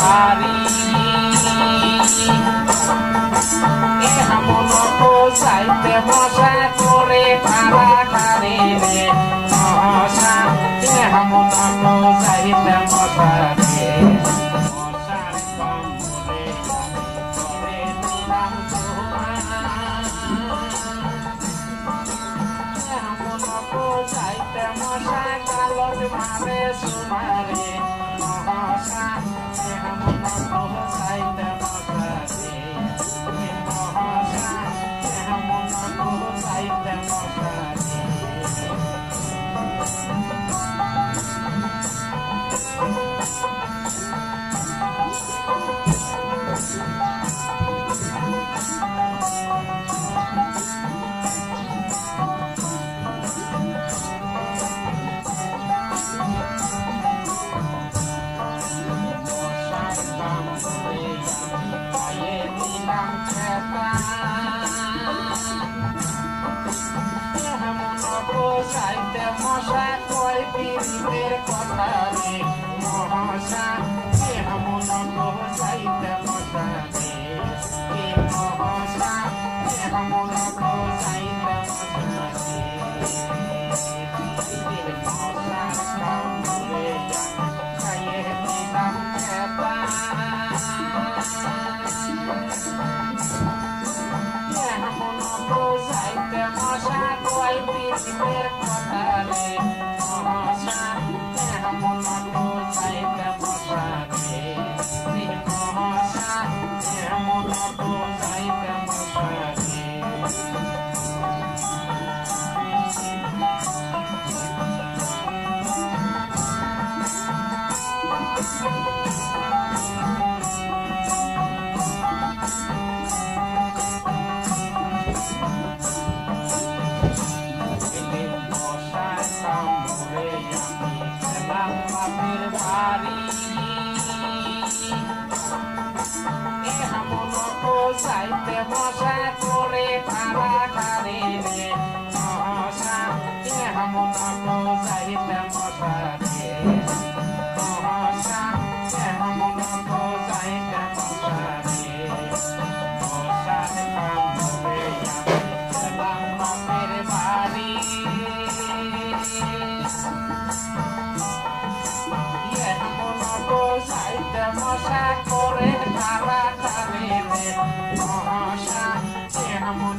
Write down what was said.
বাড়ি এমন যাইতে মশা করে কারাকারি রে মশা এমন যাইতে মশা রে মশার কামড়ে করে দিলাম এমন যাইতে মশা কালত মারে সুমারে মশা এমন যাইতে মশা রে মশা এমন যাইতে মশা রে সাইতে মশা কয় পীরের কথা রে মশা এমন সাইতে মশা রে মশা এমন সাইতে মশা রে মশার কামড়ে খাইয়ে দিলাম খেতা এমন যাইতে মশা কয় পীরের কথা রে মশা এমন যাইতে মশা রে মশা এমন যাইতে মশা রে বাপের বাড়ি এমন যাইতে মশা করে কারাকারি রে মশা এমন যাইতে মশা রে মশা এমন যাইতে মশা রে মশার কামড়ে গেলাম বাপের বাড়ি যাইতে মশা করে কারাকারি রে মশা এমন